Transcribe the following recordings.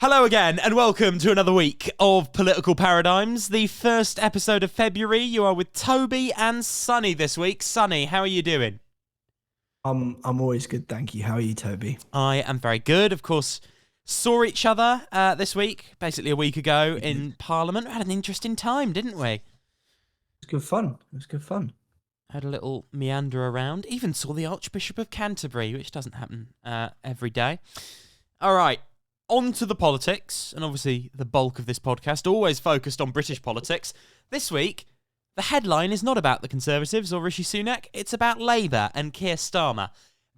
Hello again, and welcome to another week of Political Paradigms, the first episode of February. You are with Toby and Sonny this week. Sonny, how are you doing? I'm always good, thank you. How are you, Toby? I am very good. Of course, saw each other this week, basically a week ago in Parliament. We had an interesting time, didn't we? It was good fun. Had a little meander around. Even saw the Archbishop of Canterbury, which doesn't happen every day. All right. On to the politics, and obviously the bulk of this podcast always focused on British politics. This week, the headline is not about the Conservatives or Rishi Sunak, it's about Labour and Keir Starmer.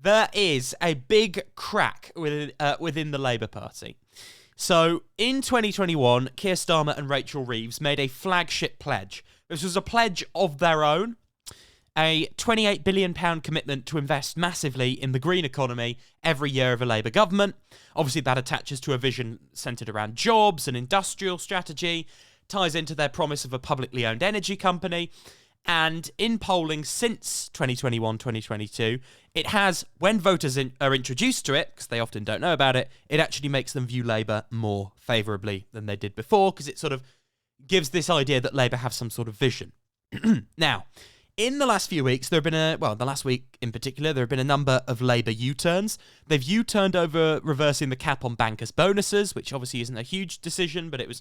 There is a big crack within the Labour Party. So, in 2021, Keir Starmer and Rachel Reeves made a flagship pledge. This was a pledge of their own, a £28 billion commitment to invest massively in the green economy every year of a Labour government. Obviously, that attaches to a vision centred around jobs and industrial strategy, ties into their promise of a publicly owned energy company. And in polling since 2021-2022, it has, when voters are introduced to it, because they often don't know about it, it actually makes them view Labour more favourably than they did before, because it sort of gives this idea that Labour have some sort of vision. Now, in the last few weeks, the last week in particular, there have been a number of Labour U-turns. They've U-turned over reversing the cap on bankers' bonuses, which obviously isn't a huge decision, but it was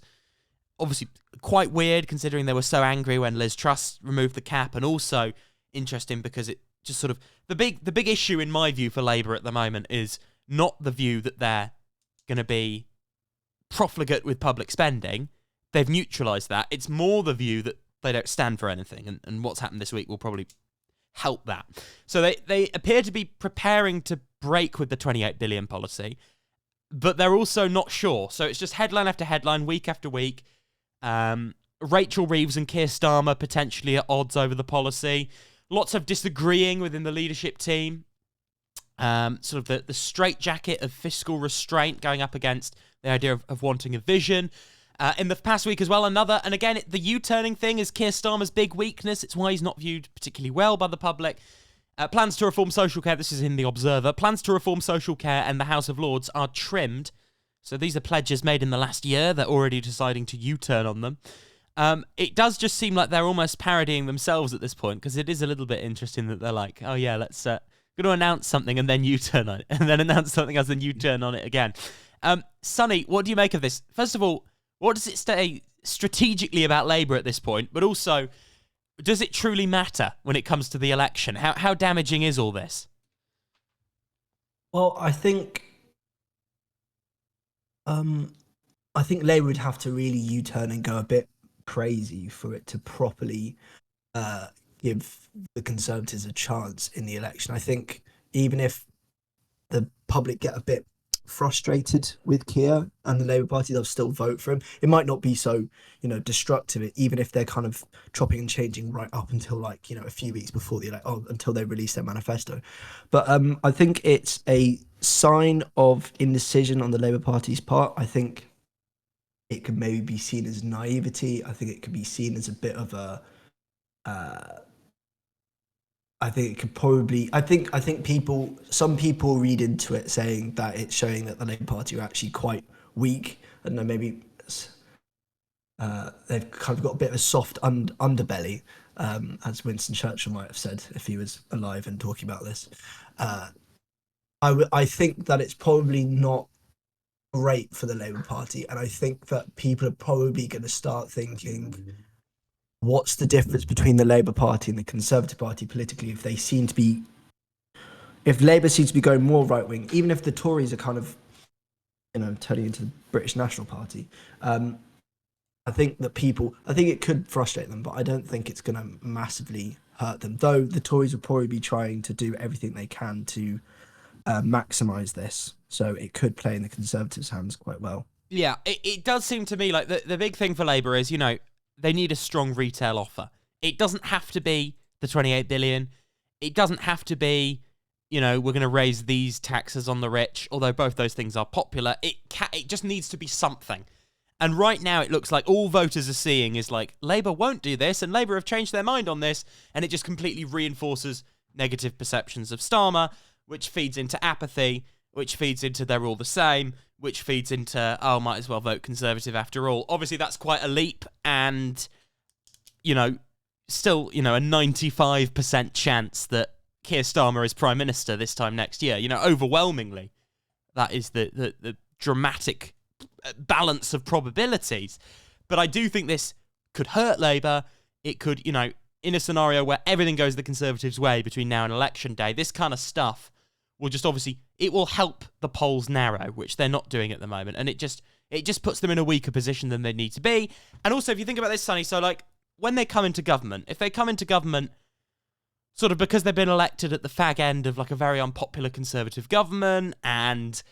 obviously quite weird considering they were so angry when Liz Truss removed the cap, and also interesting because it just sort of the big issue in my view for Labour at the moment is not the view that they're going to be profligate with public spending. They've neutralised that. It's more the view that they don't stand for anything, and what's happened this week will probably help that. So they appear to be preparing to break with the 28 billion policy, but they're also not sure. So it's just headline after headline, week after week. Rachel Reeves and Keir Starmer potentially at odds over the policy. Lots of disagreeing within the leadership team. Sort of the straitjacket of fiscal restraint going up against the idea of wanting a vision. In the past week as well, and again, the U-turning thing is Keir Starmer's big weakness. It's why he's not viewed particularly well by the public. Plans to reform social care, this is in The Observer, plans to reform social care and the House of Lords are trimmed. So these are pledges made in the last year. They're already deciding to U-turn on them. It does just seem like they're almost parodying themselves at this point, because it is a little bit interesting that they're like, oh yeah, let's going to announce something and then U-turn on it, and then announce something else and U-turn on it again. Sonny, what do you make of this? First of all, what does it say strategically about Labour at this point? But also, does it truly matter when it comes to the election? How damaging is all this? Well, I think Labour would have to really U-turn and go a bit crazy for it to properly give the Conservatives a chance in the election. I think even if the public get a bit frustrated with Keir and the Labour Party, they'll still vote for him. It might not be so, destructive, even if they're kind of chopping and changing right up until a few weeks before the until they release their manifesto. But I think it's a sign of indecision on the Labour Party's part. I think it could maybe be seen as naivety. I think it could be seen as a bit of a I think some people read into it saying that it's showing that the Labour Party are actually quite weak, and maybe they've kind of got a bit of a soft underbelly, as Winston Churchill might have said if he was alive and talking about this. I think that it's probably not great for the Labour Party, and I think that people are probably going to start thinking, what's the difference between the Labour Party and the Conservative Party politically if Labour seems to be going more right-wing, even if the Tories are kind of, turning into the British National Party. I think it could frustrate them, but I don't think it's going to massively hurt them, though the Tories will probably be trying to do everything they can to maximise this, so it could play in the Conservatives' hands quite well. Yeah, it does seem to me like the big thing for Labour is, they need a strong retail offer. It doesn't have to be the 28 billion. It doesn't have to be, we're going to raise these taxes on the rich, although both those things are popular. It just needs to be something. And right now it looks like all voters are seeing is like, Labour won't do this, and Labour have changed their mind on this, and it just completely reinforces negative perceptions of Starmer, which feeds into apathy, which feeds into they're all the same, which feeds into, oh, might as well vote Conservative after all. Obviously, that's quite a leap, and, still, a 95% chance that Keir Starmer is Prime Minister this time next year. Overwhelmingly, that is the dramatic balance of probabilities. But I do think this could hurt Labour. It could, in a scenario where everything goes the Conservatives' way between now and election day, this kind of stuff will just obviously, it will help the polls narrow, which they're not doing at the moment. And it just puts them in a weaker position than they need to be. And also, if you think about this, Sonny, so when they come into government, if they come into government sort of because they've been elected at the fag end of a very unpopular Conservative government and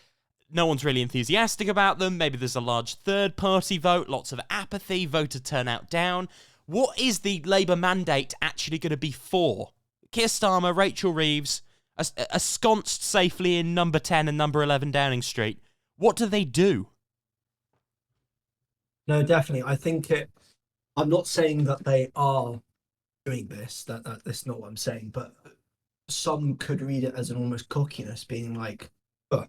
no one's really enthusiastic about them, maybe there's a large third-party vote, lots of apathy, voter turnout down, what is the Labour mandate actually going to be for? Keir Starmer, Rachel Reeves, ensconced safely in number 10 and number 11 Downing Street. What do they do? No, definitely. I think I'm not saying that they are doing this. That's not what I'm saying. But some could read it as an almost cockiness, being like, "Oh,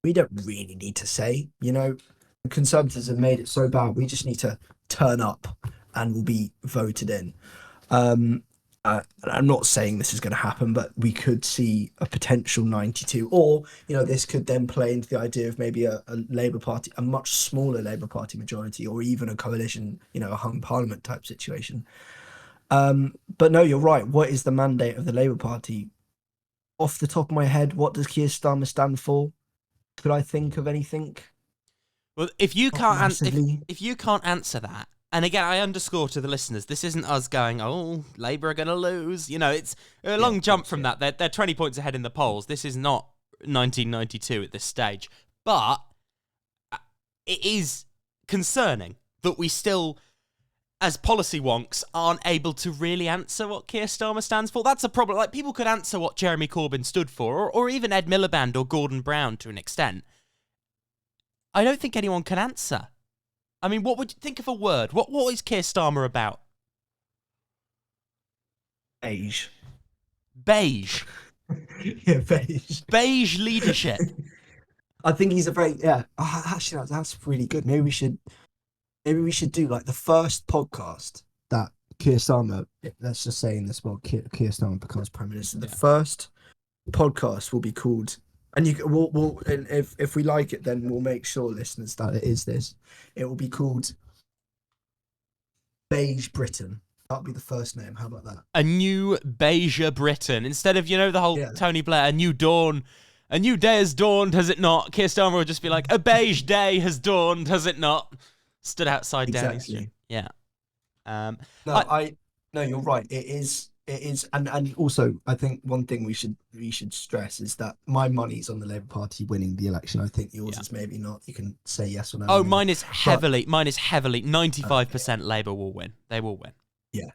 we don't really need to say, the Conservatives have made it so bad. We just need to turn up and we'll be voted in." I'm not saying this is going to happen, but we could see a potential 92, or this could then play into the idea of maybe a Labour Party, a much smaller Labour Party majority, or even a coalition, a hung parliament type situation. But no, you're right. What is the mandate of the Labour Party? Off the top of my head, what does Keir Starmer stand for? Could I think of anything? Well, if you can't if you can't answer that, and again, I underscore to the listeners, this isn't us going, oh, Labour are going to lose. It's a long jump from that. They're 20 points ahead in the polls. This is not 1992 at this stage. But it is concerning that we still, as policy wonks, aren't able to really answer what Keir Starmer stands for. That's a problem. People could answer what Jeremy Corbyn stood for, or even Ed Miliband or Gordon Brown to an extent. I don't think anyone can answer. I mean, what would you think of a word? What is Keir Starmer about? Beige. Beige. Yeah, beige. Beige leadership. I think he's a very actually, that's really good. Maybe we should do the first podcast that Keir Starmer. Let's just say in this world, Keir Starmer becomes Prime Minister. The first podcast will be called. And and if we like it, then we'll make sure, listeners, that it is this. It will be called Beige Britain. That'll be the first name. How about that? A new Beige Britain. Instead of, the whole Tony Blair, a new dawn. A new day has dawned, has it not? Keir Starmer would just be like, a beige day has dawned, has it not? Stood outside Downing Street. Yeah. No, you're right. It is, and also I think one thing we should stress is that my money's on the Labour Party winning the election. I think yours is maybe not. You can say yes or no. Oh, mine is heavily 95% Labour will win. They will win. Yeah,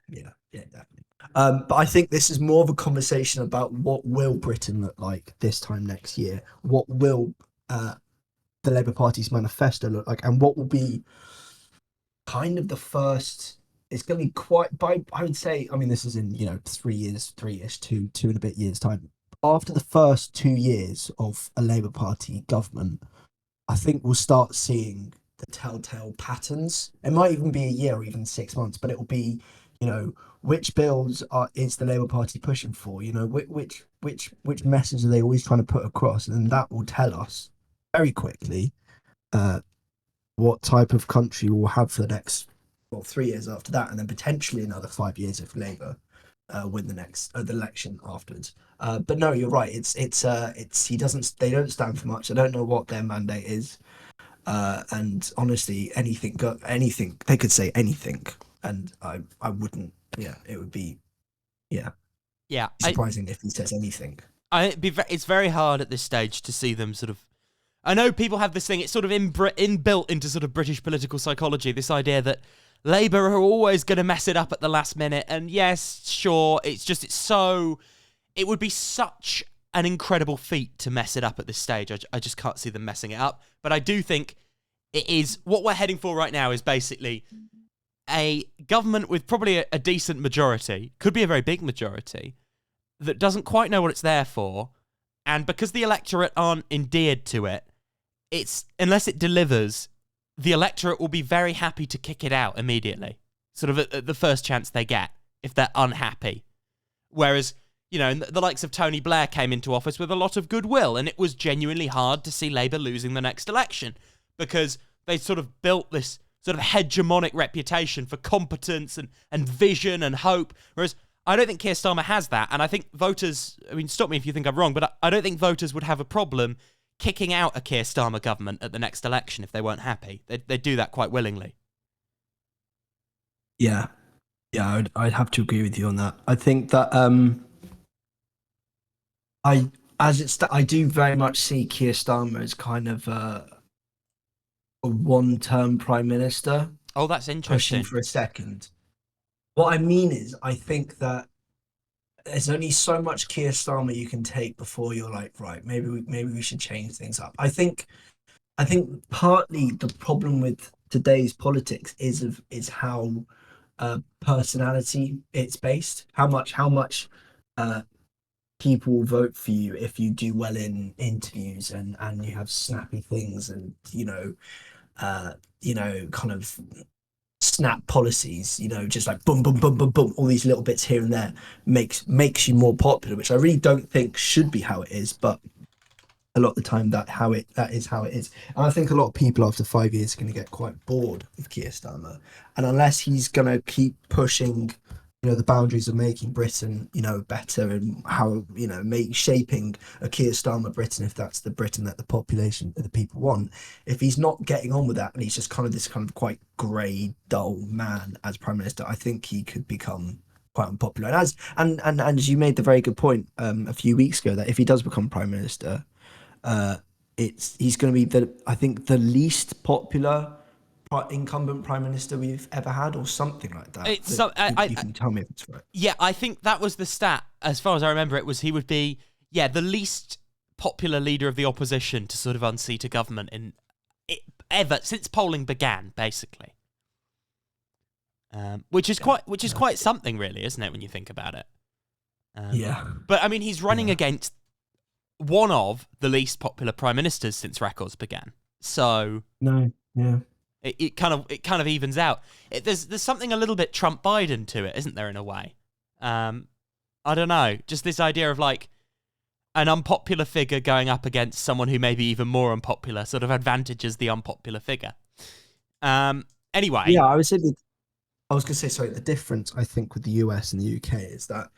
definitely. But I think this is more of a conversation about what will Britain look like this time next year. What will the Labour Party's manifesto look like, and what will be kind of the first. It's going to be quite, I would say, I mean, this is in, 3-ish, two and a bit years' time. After the first 2 years of a Labour Party government, I think we'll start seeing the telltale patterns. It might even be a year or even 6 months, but it will be, which bills is the Labour Party pushing for? Which message are they always trying to put across? And that will tell us very quickly what type of country we'll have for the next 3 years after that, and then potentially another 5 years if Labour win the next the election afterwards. But no, you're right. It's they don't stand for much. I don't know what their mandate is, and honestly, anything they could say anything, and I wouldn't. Yeah, it would be. Yeah. Surprising if he says anything. It's very hard at this stage to see them sort of. I know people have this thing. It's sort of inbuilt into sort of British political psychology. This idea that Labour are always going to mess it up at the last minute. And yes, sure, it would be such an incredible feat to mess it up at this stage. I just can't see them messing it up. But I do think it is, what we're heading for right now is basically a government with probably a decent majority, could be a very big majority, that doesn't quite know what it's there for. And because the electorate aren't endeared to it, unless it delivers, the electorate will be very happy to kick it out immediately, sort of at the first chance they get, if they're unhappy. Whereas, the likes of Tony Blair came into office with a lot of goodwill, and it was genuinely hard to see Labour losing the next election, because they sort of built this sort of hegemonic reputation for competence and vision and hope, whereas I don't think Keir Starmer has that, and I think voters, stop me if you think I'm wrong, but I don't think voters would have a problem kicking out a Keir Starmer government at the next election if they weren't happy. They'd do that quite willingly. Yeah, I'd have to agree with you on that. I think that I do very much see Keir Starmer as kind of a one-term prime minister. Oh, that's interesting. Pushing for a second. What I mean is, I think that there's only so much Keir Starmer you can take before you're like, right, maybe we should change things up. I think partly the problem with today's politics is how personality it's based. How much people will vote for you if you do well in interviews and you have snappy things and kind of snap policies, just like boom, boom, boom, boom, boom, all these little bits here and there makes you more popular, which I really don't think should be how it is, but a lot of the time that is how it is. And I think a lot of people after 5 years are going to get quite bored of Keir Starmer, and unless he's going to keep pushing the boundaries of making Britain better, and how shaping a Keir Starmer Britain, if that's the Britain that the population, the people want. If he's not getting on with that, and he's just kind of this kind of quite grey, dull man as Prime Minister, I think he could become quite unpopular. And as you made the very good point a few weeks ago, that if he does become Prime Minister, he's going to be the least popular incumbent prime minister we've ever had, or something like that. You can tell me if it's right. Yeah, I think that was the stat. As far as I remember, it was he would be the least popular leader of the opposition to sort of unseat a government ever since polling began, basically. Which is quite something, really, isn't it, when you think about it? But he's running against one of the least popular prime ministers since records began. So It kind of evens out. There's something a little bit Trump Biden to it, isn't there, in a way? I don't know. Just this idea of like an unpopular figure going up against someone who may be even more unpopular sort of advantages the unpopular figure. Anyway. Yeah, I was going to say, sorry, the difference I think with the US and the UK is that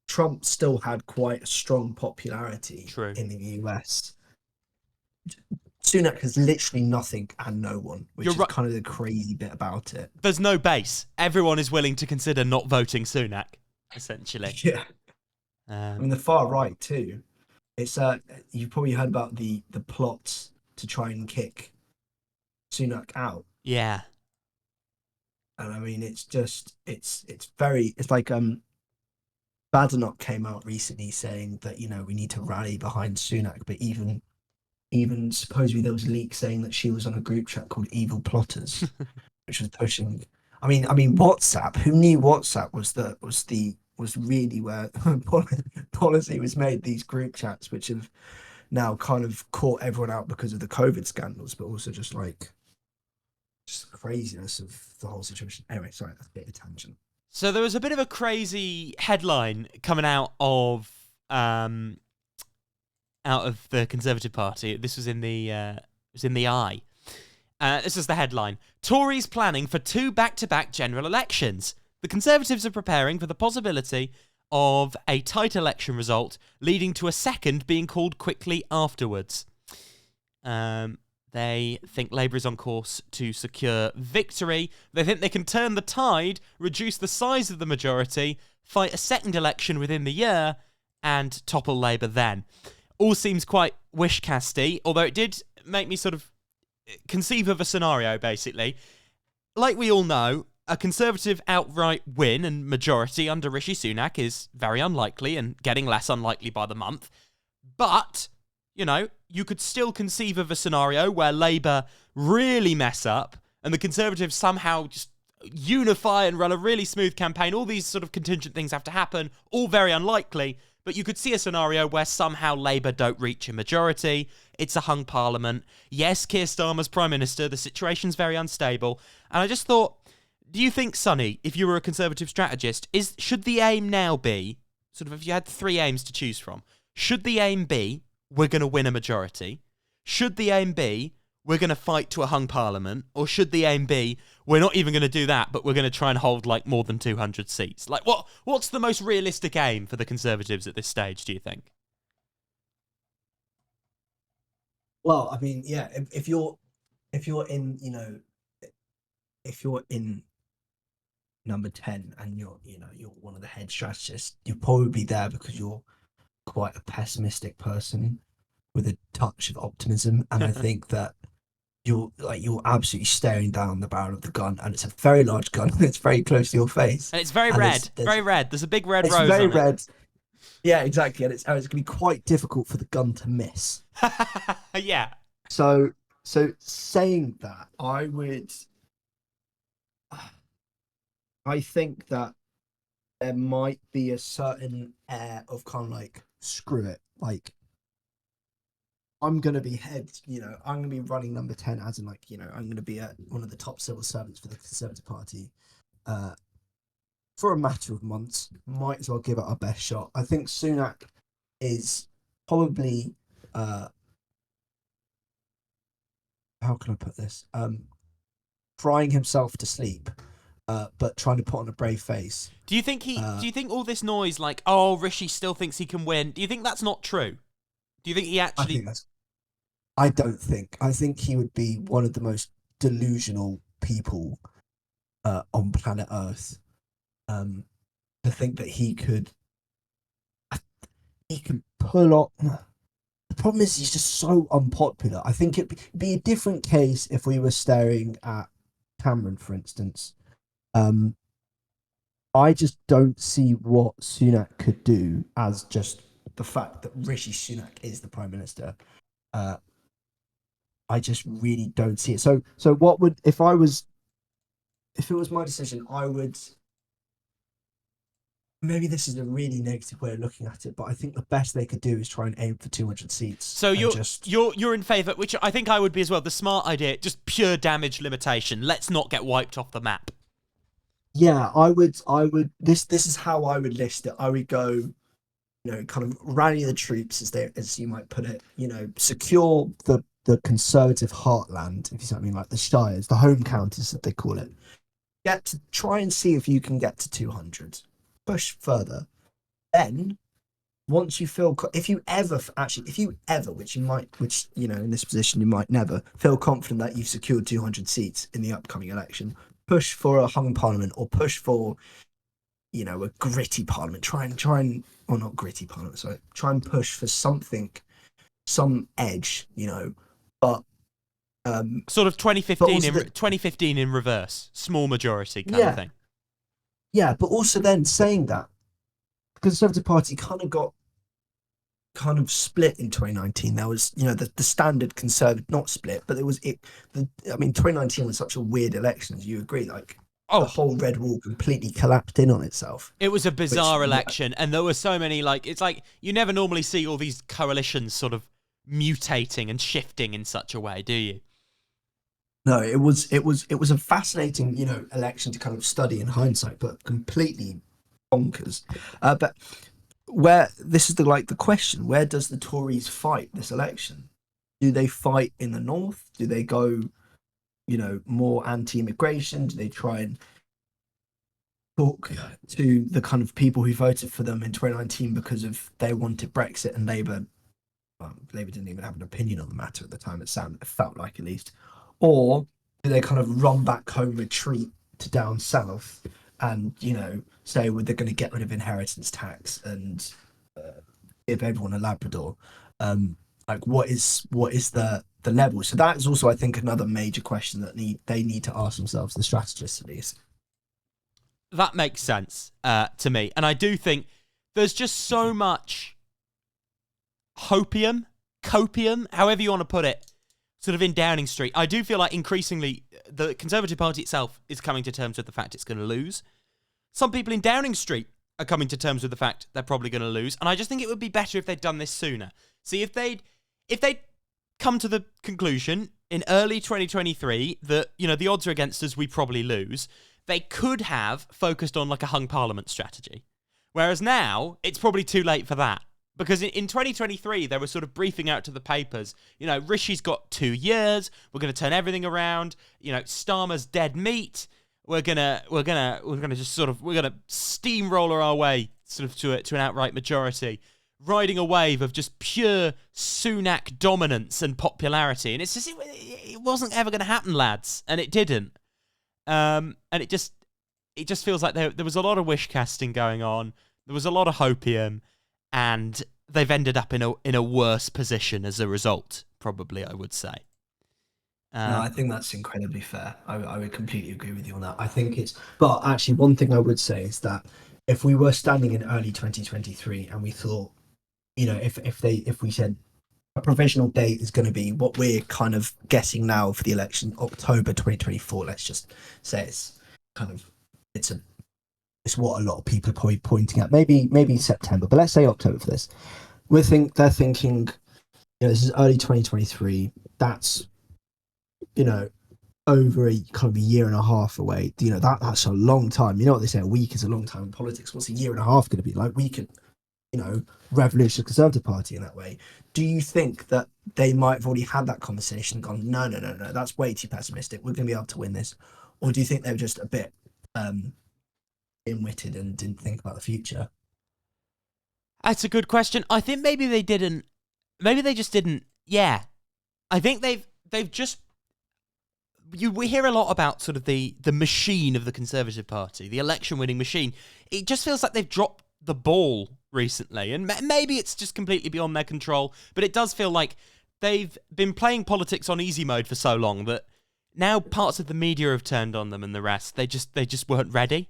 Trump still had quite a strong popularity in the US. Sunak has literally nothing and no one, which is kind of the crazy bit about it. There's no base. Everyone is willing to consider not voting Sunak, essentially. Yeah. The far right too. It's you've probably heard about the plots to try and kick Sunak out. Yeah. And it's like Badenoch came out recently saying that we need to rally behind Sunak, but even supposedly there was leaks saying that she was on a group chat called Evil Plotters, which was pushing. WhatsApp. Who knew WhatsApp was really where policy was made? These group chats, which have now kind of caught everyone out because of the COVID scandals, but also just the craziness of the whole situation. Anyway, sorry, that's a bit of a tangent. So there was a bit of a crazy headline coming out of the Conservative Party. This was in the Eye. This is the headline: Tories planning for 2 back-to-back general elections. The Conservatives are preparing for the possibility of a tight election result, leading to a second being called quickly afterwards. They think Labour is on course to secure victory. They think they can turn the tide, reduce the size of the majority, fight a second election within the year, and topple Labour then. All seems quite wish-casty, although it did make me sort of conceive of a scenario, basically. Like we all know, a Conservative outright win and majority under Rishi Sunak is very unlikely and getting less unlikely by the month. But, you could still conceive of a scenario where Labour really mess up and the Conservatives somehow just unify and run a really smooth campaign. All these sort of contingent things have to happen, all very unlikely. But you could see a scenario where somehow Labour don't reach a majority. It's a hung parliament. Yes, Keir Starmer's Prime Minister. The situation's very unstable. And I just thought, do you think, Sonny, if you were a Conservative strategist, should the aim now be, sort of if you had 3 aims to choose from, should the aim be, we're going to win a majority? Should the aim be, we're going to fight to a hung parliament? Or should the aim be, we're not even going to do that, but we're going to try and hold like more than 200 seats? Like, what's the most realistic aim for the Conservatives at this stage, do you think? Well, I mean, yeah, if you're in, if you're in number 10 and you're one of the head strategists, you're probably there because you're quite a pessimistic person with a touch of optimism, and I think that you're absolutely staring down the barrel of the gun, and it's a very large gun. It's very close to your face, And it's very red. Very red. There's a big red it's rose very on red. Yeah, exactly, and it's going to be quite difficult for the gun to miss. it. Yeah. So saying that, I think that there might be a certain air of kind of like, screw it, like, I'm going to be I'm going to be running number 10, as in, like, I'm going to be one of the top civil servants for the Conservative Party for a matter of months. Might as well give it our best shot. I think Sunak is probably, how can I put this? Crying himself to sleep, but trying to put on a brave face. Do you think do you think all this noise, like, oh, Rishi still thinks he can win, do you think that's not true? Do you think he actually... I don't think. I think he would be one of the most delusional people on planet Earth. To think that he can pull off. The problem is he's just so unpopular. I think it'd be a different case if we were staring at Cameron, for instance. I just don't see what Sunak could do, as just the fact that Rishi Sunak is the Prime Minister. I just really don't see it. So what would, if it was my decision, I would, maybe this is a really negative way of looking at it, but I think the best they could do is try and aim for 200 seats. So you're in favour, which I think I would be as well. The smart idea, just pure damage limitation. Let's not get wiped off the map. Yeah, I would. This is how I would list it. I would go, kind of rally the troops, as you might put it. Secure the Conservative heartland, if you see what I mean, like the shires, the home counties that they call it. Try and see if you can get to 200. Push further. Then, once you feel, if you ever, which you might, in this position you might never feel confident that you've secured 200 seats in the upcoming election, push for a hung parliament, or push for, a gritty parliament. Try and, or not gritty parliament, sorry. Try and push for something, some edge, but sort of 2015 in reverse, small majority kind of thing. Yeah, but also then saying that the Conservative Party kind of split in 2019. There was, the standard Conservative, not split, but 2019 was such a weird election. As you agree, like, the whole red wall completely collapsed in on itself. It was a bizarre election, and there were so many, like, it's like you never normally see all these coalitions sort of mutating and shifting in such a way, do you? No, it was a fascinating, election to kind of study in hindsight, but completely bonkers. But where this is the question: where does the Tories fight this election? Do they fight in the north? Do they go, more anti-immigration? Do they try and talk to the kind of people who voted for them in 2019 because of they wanted Brexit, and Labour? Well, Labour didn't even have an opinion on the matter at the time. It felt like, at least. Or do they kind of run back home, retreat to down south, and say, well, they're going to get rid of inheritance tax and give everyone a Labrador? Like, what is the level? So that is also, I think, another major question that they need to ask themselves, the strategists at least. That makes sense to me, and I do think there's just so much copium, however you want to put it, sort of in Downing Street. I do feel like increasingly the Conservative Party itself is coming to terms with the fact it's going to lose. Some people in Downing Street are coming to terms with the fact they're probably going to lose, and I just think it would be better if they'd done this sooner. See, if they'd come to the conclusion in early 2023 that, you know, the odds are against us, we probably lose, they could have focused on like a hung parliament strategy. Whereas now, it's probably too late for that. Because in 2023, they were sort of briefing out to the papers, you know, Rishi's got 2 years, we're going to turn everything around, you know, Starmer's dead meat, we're gonna steamroller our way sort of to an outright majority, riding a wave of just pure Sunak dominance and popularity. And it's just, it wasn't ever going to happen, lads. And it didn't. And it just feels like there was a lot of wish casting going on. There was a lot of hopium, and they've ended up in a worse position as a result, probably, I would say. No, I think that's incredibly fair. I would completely agree with you on that. I think but actually, one thing I would say is that if we were standing in early 2023 and we thought, you know, if we said a provisional date is going to be what we're kind of guessing now for the election, October 2024, let's just say it's what a lot of people are probably pointing at, maybe September, but let's say October for this. They're thinking, you know, this is early 2023. That's, you know, over a kind of a year and a half away. You know, that's a long time. You know what they say, a week is a long time in politics. What's a year and a half going to be like? We can, you know, revolution the Conservative Party in that way. Do you think that they might have already had that conversation and gone, no, that's way too pessimistic, we're going to be able to win this? Or do you think they were just a bit dim-witted and didn't think about the future? That's a good question. I think maybe they didn't. Maybe they just didn't. Yeah, I think they've just. We hear a lot about sort of the machine of the Conservative Party, the election-winning machine. It just feels like they've dropped the ball recently, and maybe it's just completely beyond their control. But it does feel like they've been playing politics on easy mode for so long that now parts of the media have turned on them, and the rest they just weren't ready,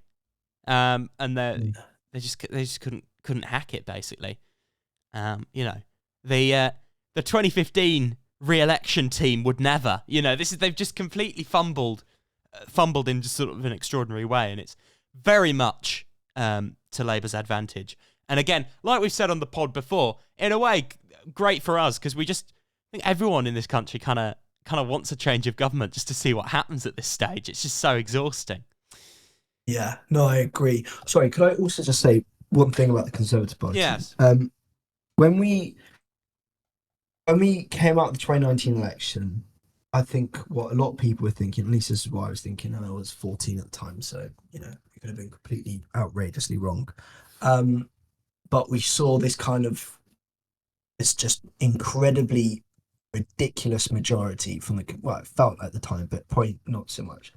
and they just couldn't hack it basically. You know, the 2015 re-election team would never. You know, they've just completely fumbled in just sort of an extraordinary way, and it's very much to Labour's advantage. And again, like we've said on the pod before, in a way, great for us because I think everyone in this country kind of wants a change of government just to see what happens at this stage. It's just so exhausting. Yeah, no, I agree. Sorry, could I also just say one thing about the Conservative Party? Yes. When we came out of the 2019 election, I think what a lot of people were thinking, at least this is what I was thinking, and I was 14 at the time, so, you know, it could have been completely outrageously wrong. But we saw this just incredibly ridiculous majority from it felt at the time, but probably not so much,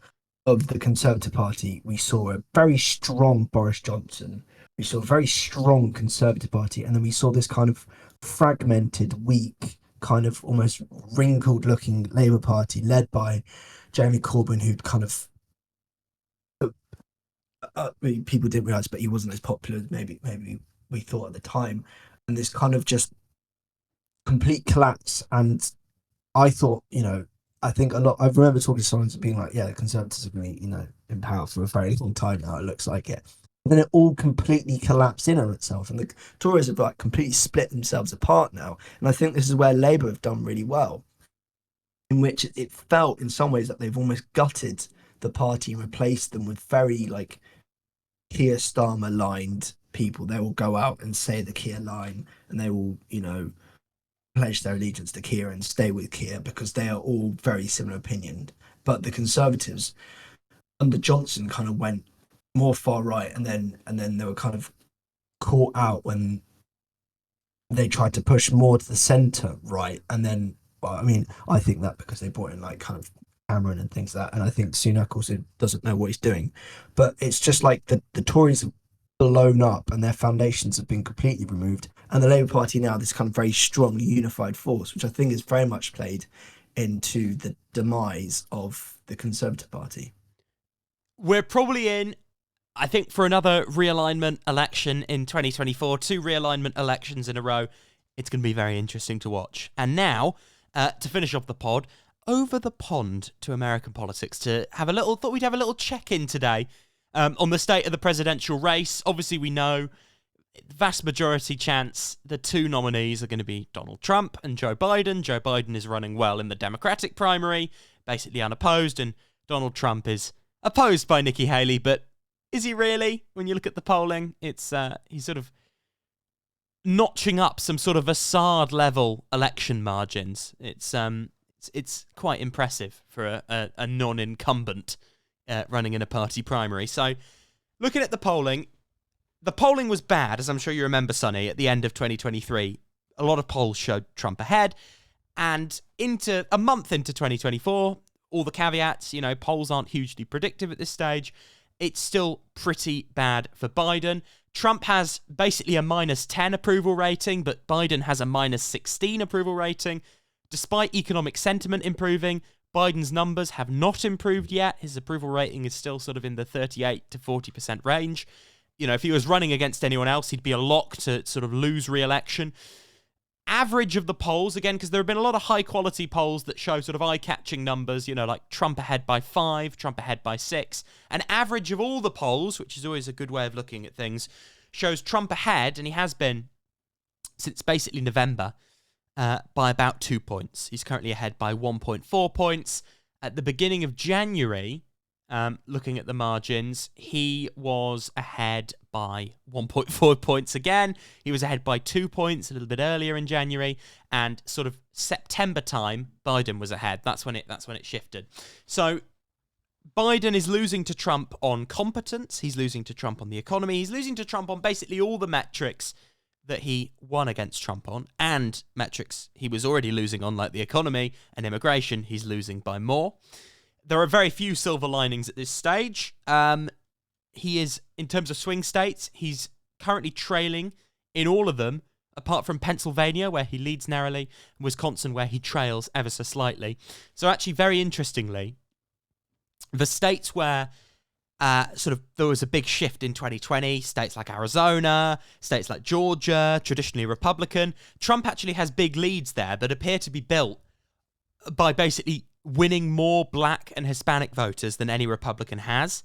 of the Conservative Party. We saw a very strong Boris Johnson. We saw a very strong Conservative Party, and then we saw this kind of fragmented, weak, kind of almost wrinkled-looking Labour Party led by Jeremy Corbyn, who'd kind of people didn't realise, but he wasn't as popular as maybe we thought at the time, and this kind of just complete collapse. And I thought, you know, I remember talking to someone being like, yeah, the Conservatives are going to be, you know, in power for a very long time now, it looks like it. And then it all completely collapsed in on itself, and the Tories have like completely split themselves apart now. And I think this is where Labour have done really well, in which it felt in some ways that they've almost gutted the party and replaced them with very like Keir Starmer lined people. They will go out and say the Keir line, and they will, you know, pledge their allegiance to Keir and stay with Keir because they are all very similar opinioned. But the Conservatives under Johnson kind of went more far right, and then they were kind of caught out when they tried to push more to the centre right. And then, well, I mean, I think that because they brought in like kind of Cameron and things like that, and I think Sunak also doesn't know what he's doing. But it's just like the Tories have blown up and their foundations have been completely removed, and the Labour Party now this kind of very strong unified force, which I think is very much played into the demise of the Conservative Party. We're probably in, I think, for another realignment election in 2024, 2 realignment elections in a row. It's going to be very interesting to watch. And now, to finish off the pod, over the pond to American politics, to have a little, thought we'd have a little check-in today On the state of the presidential race, obviously we know vast majority chance the two nominees are going to be Donald Trump and Joe Biden. Joe Biden is running well in the Democratic primary, basically unopposed, and Donald Trump is opposed by Nikki Haley, but is he really? When you look at the polling, it's he's sort of notching up some sort of Assad level election margins. It's quite impressive for a non-incumbent running in a party primary. So looking at the polling was bad, as I'm sure you remember, Sonny, at the end of 2023. A lot of polls showed Trump ahead. And into a month into 2024, all the caveats, polls aren't hugely predictive at this stage. It's still pretty bad for Biden. Trump has basically a -10 approval rating, but Biden has a -16 approval rating. Despite economic sentiment improving, Biden's numbers have not improved yet. His approval rating is still sort of in the 38 to 40% range. If he was running against anyone else, he'd be a lock to sort of lose re-election. Average of the polls, again, because there have been a lot of high-quality polls that show sort of eye-catching numbers, like Trump ahead by 5, Trump ahead by 6. An average of all the polls, which is always a good way of looking at things, shows Trump ahead, and he has been since basically November, by about 2 points. He's currently ahead by 1.4 points. At the beginning of January, looking at the margins, he was ahead by 1.4 points again. He was ahead by 2 points a little bit earlier in January, and sort of September time, Biden was ahead. That's when it shifted. So Biden is losing to Trump on competence. He's losing to Trump on the economy. He's losing to Trump on basically all the metrics that he won against Trump on, and metrics he was already losing on, like the economy and immigration, he's losing by more. There are very few silver linings at this stage. He is, in terms of swing states, he's currently trailing in all of them, apart from Pennsylvania, where he leads narrowly, and Wisconsin, where he trails ever so slightly. So actually, very interestingly, the states where there was a big shift in 2020, states like Arizona, states like Georgia, traditionally Republican, Trump actually has big leads there that appear to be built by basically winning more black and Hispanic voters than any Republican has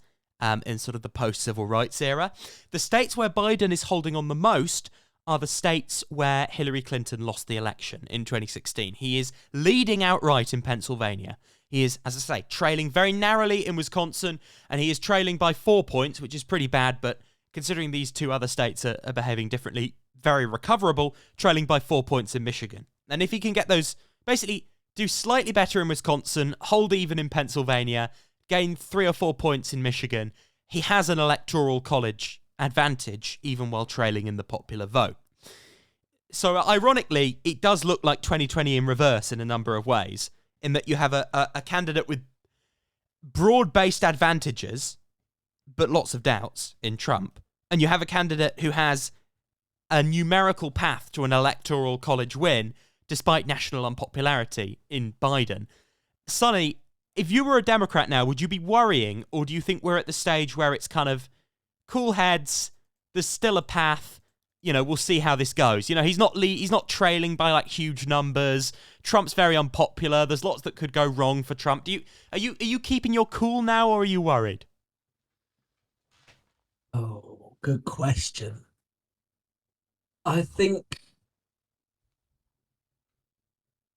in sort of the post-civil rights era. The states where Biden is holding on the most are the states where Hillary Clinton lost the election in 2016. He is leading outright in Pennsylvania. He is, as I say, trailing very narrowly in Wisconsin, and he is trailing by 4 points, which is pretty bad, but considering these two other states are behaving differently, very recoverable, trailing by 4 points in Michigan. And if he can get those, basically do slightly better in Wisconsin, hold even in Pennsylvania, gain 3 or 4 points in Michigan, he has an electoral college advantage, even while trailing in the popular vote. So ironically, it does look like 2020 in reverse in a number of ways, in that you have a candidate with broad-based advantages, but lots of doubts in Trump. And you have a candidate who has a numerical path to an electoral college win, despite national unpopularity in Biden. Sonny, if you were a Democrat now, would you be worrying, or do you think we're at the stage where it's kind of cool heads, there's still a path, we'll see how this goes. He's not trailing by like huge numbers. Trump's very unpopular. There's lots that could go wrong for Trump. Are you keeping your cool now, or are you worried? Oh, good question. I think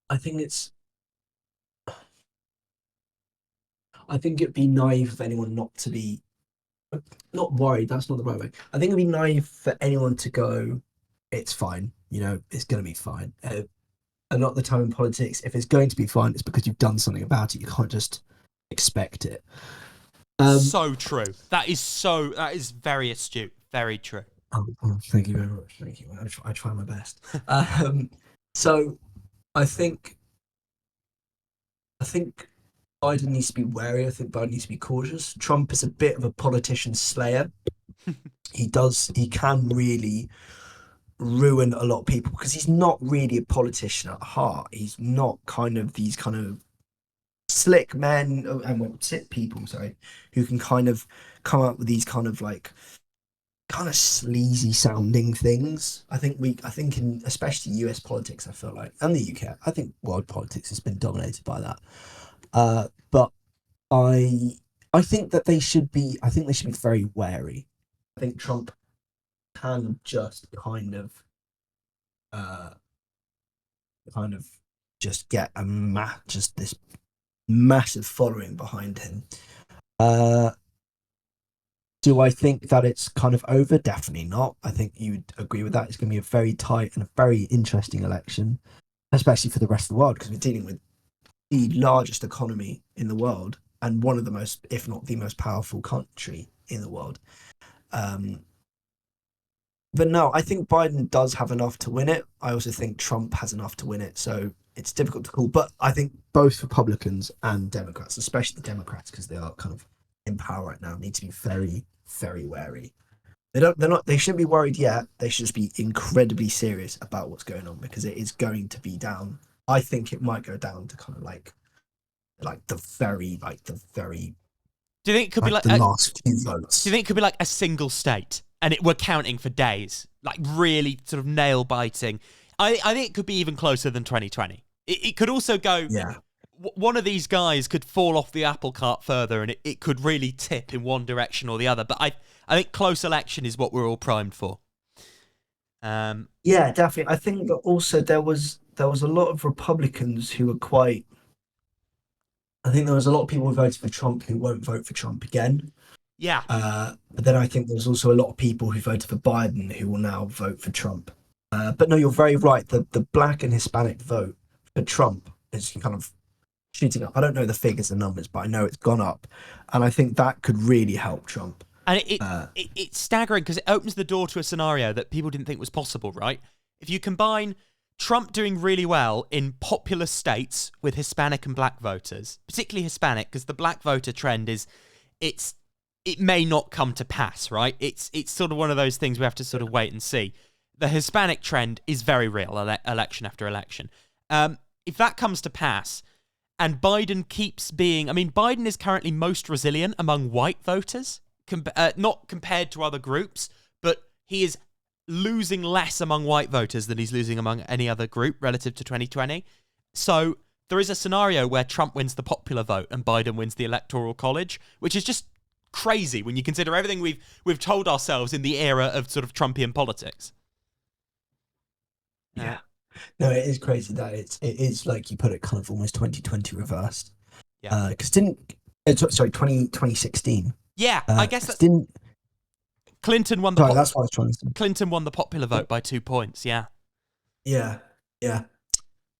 it's. I think it'd be naive of anyone not to be, not worried. That's not the right way. I think it'd be naive for anyone to go, it's fine. It's going to be fine. A lot of the time in politics, if it's going to be fine, it's because you've done something about it. You can't just expect it. So true. That is very astute. Very true. Thank you very much. Thank you. I try my best. So I think Biden needs to be wary. I think Biden needs to be cautious. Trump is a bit of a politician slayer. He can really ruin a lot of people because he's not really a politician at heart. He's not kind of these kind of slick men sick people, sorry, who can kind of come up with these kind of sleazy sounding things. I think in especially US politics, I feel like, and the UK, I think world politics has been dominated by that. But I think that they should be. I think they should be very wary. I think Trump can just uh, kind of just get just this massive following behind him. Uh, do I think that it's kind of over? Definitely not. I think you'd agree with that. It's going to be a very tight and a very interesting election, especially for the rest of the world, because we're dealing with the largest economy in the world and one of the most, if not the most powerful country in the world. Um, but no, I think Biden does have enough to win it. I also think Trump has enough to win it. So it's difficult to call. But I think both Republicans and Democrats, especially the Democrats, because they are kind of in power right now, need to be very, very wary. They shouldn't be worried yet. They should just be incredibly serious about what's going on, because it is going to be down. I think it might go down to kind of like the very Do you think it could be like like the a, last few do you votes. think it could be like a single state and we're counting for days, like really sort of nail biting? I think it could be even closer than 2020. It could also go. Yeah. One of these guys could fall off the apple cart further, and it could really tip in one direction or the other. But I think close election is what we're all primed for. Um, Yeah, definitely. I think that also there was a lot of Republicans who were quite. I think there was a lot of people who voted for Trump who won't vote for Trump again. yeah, But then I think there's also a lot of people who voted for Biden who will now vote for Trump. But no, you're very right. The black and Hispanic vote for Trump is kind of shooting up. I don't know the figures and numbers, but I know it's gone up, and I think that could really help Trump. and Uh, it's staggering because it opens the door to a scenario that people didn't think was possible. Right? If you combine Trump doing really well in populous states with Hispanic and black voters, particularly Hispanic, because the black voter trend is it's it may not come to pass, right? It's sort of one of those things we have to sort of wait and see. The Hispanic trend is very real, election after election. If that comes to pass, and Biden keeps being, I mean, Biden is currently most resilient among white voters, not compared to other groups, but he is losing less among white voters than he's losing among any other group relative to 2020. So there is a scenario where Trump wins the popular vote and Biden wins the electoral college, which is just crazy when you consider everything we've told ourselves in the era of sort of Trumpian politics. Uh, yeah. No, it is crazy that it is like you put it, kind of almost 2020 reversed. yeah, Because didn't sorry 2016. yeah. I guess Because that didn't Clinton won the sorry, that's what I was trying to say. Clinton won the popular vote by 2 points. Yeah, Yeah, yeah.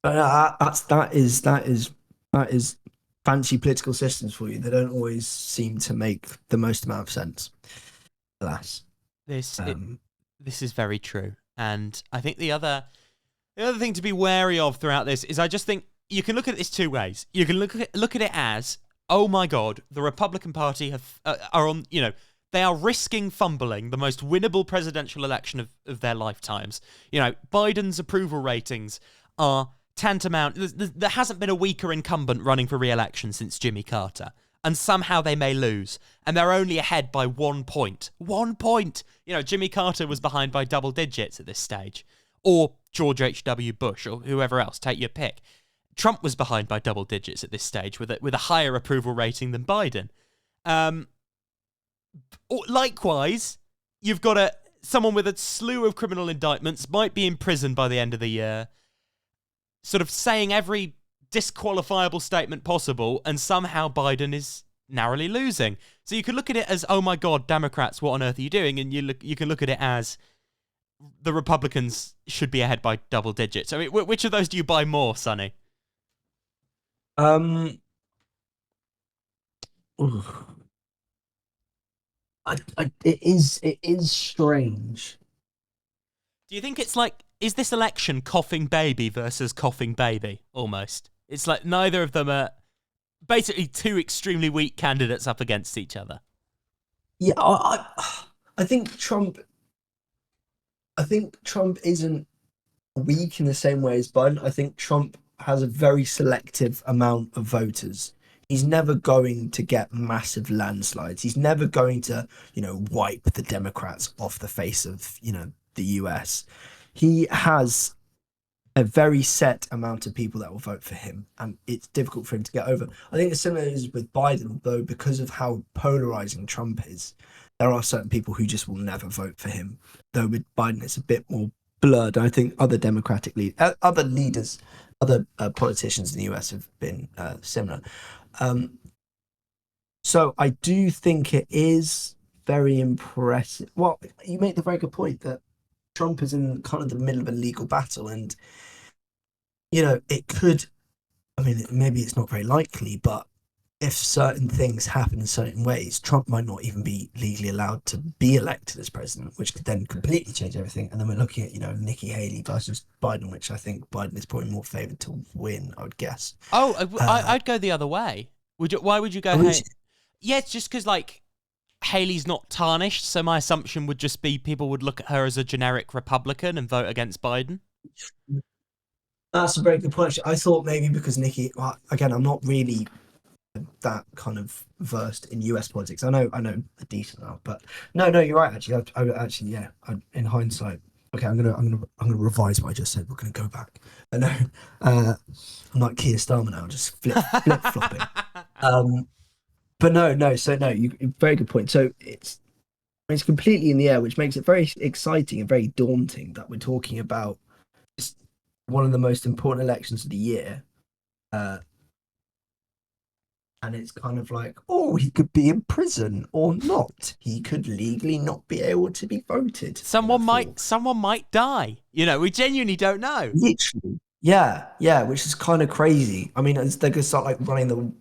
But that is fancy political systems for you. They don't always seem to make the most amount of sense. Alas. this it, Um, this is very true, and I think the other thing to be wary of throughout this is I just think you can look at this two ways. You can look at it as, oh my God, the Republican Party are on, they are risking fumbling the most winnable presidential election of their lifetimes. Biden's approval ratings are tantamount. There hasn't been a weaker incumbent running for re-election since Jimmy Carter. And somehow they may lose. And they're only ahead by 1 point. 1 point! Jimmy Carter was behind by double digits at this stage. Or George H.W. Bush, or whoever else, take your pick. Trump was behind by double digits at this stage with a higher approval rating than Biden. Likewise, you've got someone with a slew of criminal indictments, might be in prison by the end of the year, sort of saying every disqualifiable statement possible, and somehow Biden is narrowly losing. So you can look at it as, oh my God, Democrats, what on earth are you doing? And you can look at it as the Republicans should be ahead by double digits. I mean, which of those do you buy more, Sonny? um, ooh, it is strange. Do you think it's like, is this election coughing baby versus coughing baby, almost? It's like neither of them are basically two extremely weak candidates up against each other. Yeah, I think Trump. I think Trump isn't weak in the same way as Biden. I think Trump has a very selective amount of voters. He's never going to get massive landslides. He's never going to, wipe the Democrats off the face of, the US. He has a very set amount of people that will vote for him, and it's difficult for him to get over. I think the similar is with Biden, though, because of how polarizing Trump is. There are certain people who just will never vote for him. Though with Biden, it's a bit more blurred. I think other other leaders, other politicians in the US have been similar. Um, so I do think it is very impressive. Well, you make the very good point that Trump is in kind of the middle of a legal battle, and it could. I mean, maybe it's not very likely, but if certain things happen in certain ways, Trump might not even be legally allowed to be elected as president, which could then completely change everything. And then we're looking at, Nikki Haley versus Biden, which I think Biden is probably more favored to win, I would guess. Oh, I'd go the other way. Would you? Why would you go? Yeah, it's just because like Haley's not tarnished, so my assumption would just be people would look at her as a generic Republican and vote against Biden. That's a very good point. I thought maybe because Nikki, well, again, I'm not really that kind of versed in US politics. I know a decent amount, but no, you're right. Actually, actually, yeah. In hindsight, okay, I'm gonna revise what I just said. We're gonna go back. I know, I'm like Keir Starmer now, just flip flopping. But no. So no, very good point. So it's completely in the air, which makes it very exciting and very daunting that we're talking about just one of the most important elections of the year. And it's kind of like, oh, he could be in prison or not. He could legally not be able to be voted. Someone might die. We genuinely don't know. Literally. Yeah, which is kind of crazy. I mean, they're gonna start like running the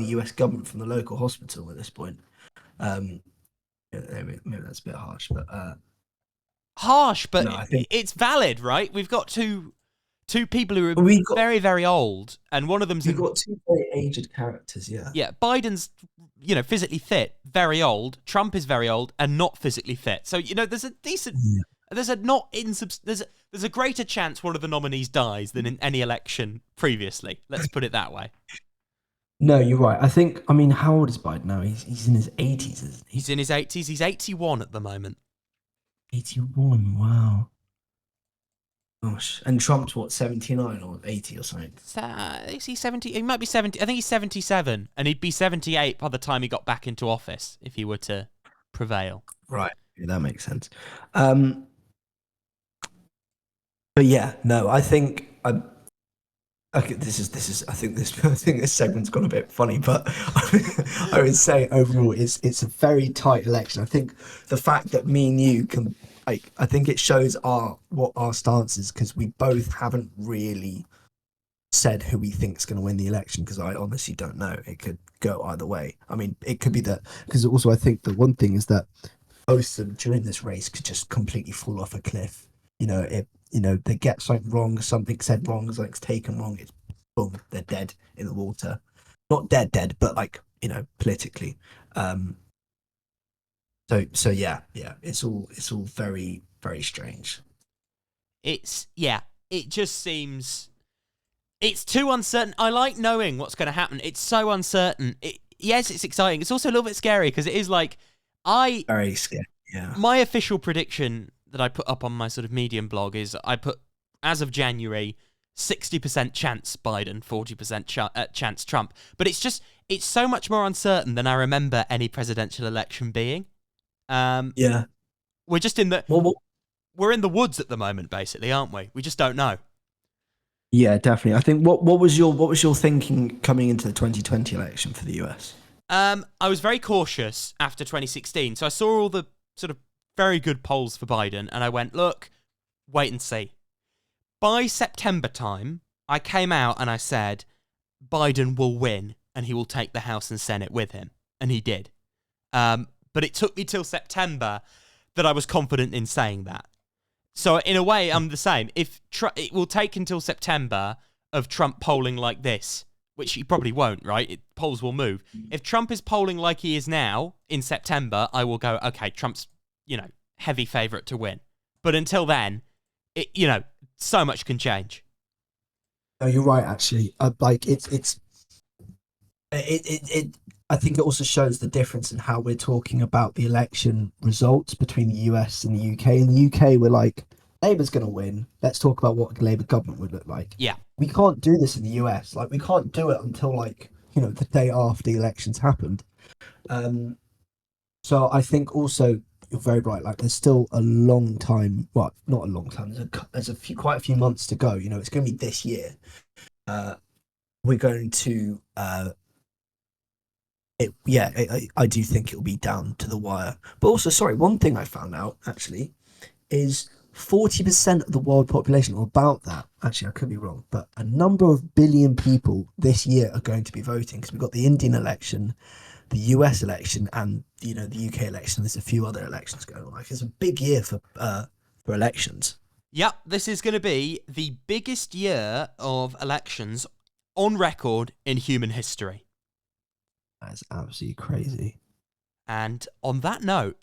US government from the local hospital at this point. Maybe that's a bit harsh, but harsh, but no, I think it's valid, right? We've got two people who are very, very old, and one of them's we've got two very aged characters. Yeah, Biden's physically fit, very old. Trump is very old and not physically fit. So there's a decent, there's a greater chance one of the nominees dies than in any election previously. Let's put it that way. No, you're right. I mean, how old is Biden now? He's in his 80s, isn't he? He's in his 80s. He's 81 at the moment. 81. Wow. Gosh, and Trump's what, 79 or 80 or something? Is he 70? He might be 70. I think he's 77, and he'd be 78 by the time he got back into office if he were to prevail. Right, yeah, that makes sense. But yeah, no, I think okay, this is. I think this segment's gone a bit funny, but I would say overall, it's a very tight election. I think the fact that me and you can. I think it shows what our stance is because we both haven't really said who we think is going to win the election because I honestly don't know. It could go either way. I mean, it could be that because also I think the one thing is that both of them during this race could just completely fall off a cliff. If they get something wrong, something said wrong, something's taken wrong, it's boom, they're dead in the water. Not dead, but like politically. So yeah, it's all very, very strange. It just seems it's too uncertain. I like knowing what's going to happen. It's so uncertain. Yes, it's exciting. It's also a little bit scary because it is like very scary. Yeah. My official prediction that I put up on my sort of Medium blog is I put as of January 60% chance Biden, 40% chance Trump. But it's so much more uncertain than I remember any presidential election being. Yeah, we're just we're in the woods at the moment, basically, aren't we? We just don't know. Yeah, definitely. I think what was your thinking coming into the 2020 election for the US? I was very cautious after 2016, so I saw all the sort of very good polls for Biden, and I went, look, wait and see. By September time, I came out and I said Biden will win, and he will take the House and Senate with him, and he did. But it took me till September that I was confident in saying that. So in a way, I'm the same. If it will take until September of Trump polling like this, which he probably won't, right? Polls will move. If Trump is polling like he is now in September, I will go, okay, Trump's, heavy favourite to win. But until then, so much can change. No, you're right. Actually, I think it also shows the difference in how we're talking about the election results between the US and the UK. In the UK, we're like, Labour's going to win. Let's talk about what a Labour government would look like. Yeah. We can't do this in the US. Like, we can't do it until, like, the day after the elections happened. So I think also you're very right. Like, there's still a long time. Well, not a long time. Quite a few months to go. It's going to be this year. We're going to. I do think it'll be down to the wire. But also, sorry, one thing I found out actually is 40% of the world population, or about that. Actually, I could be wrong, but a number of billion people this year are going to be voting because we've got the Indian election, the US election, and the UK election. There's a few other elections going on. Like, it's a big year for elections. Yep, this is going to be the biggest year of elections on record in human history. That's absolutely crazy. And on that note,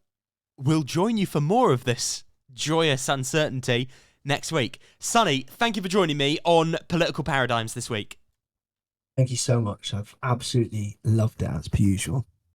we'll join you for more of this joyous uncertainty next week. Sonny, thank you for joining me on Political Paradigms this week. Thank you so much. I've absolutely loved it, as per usual.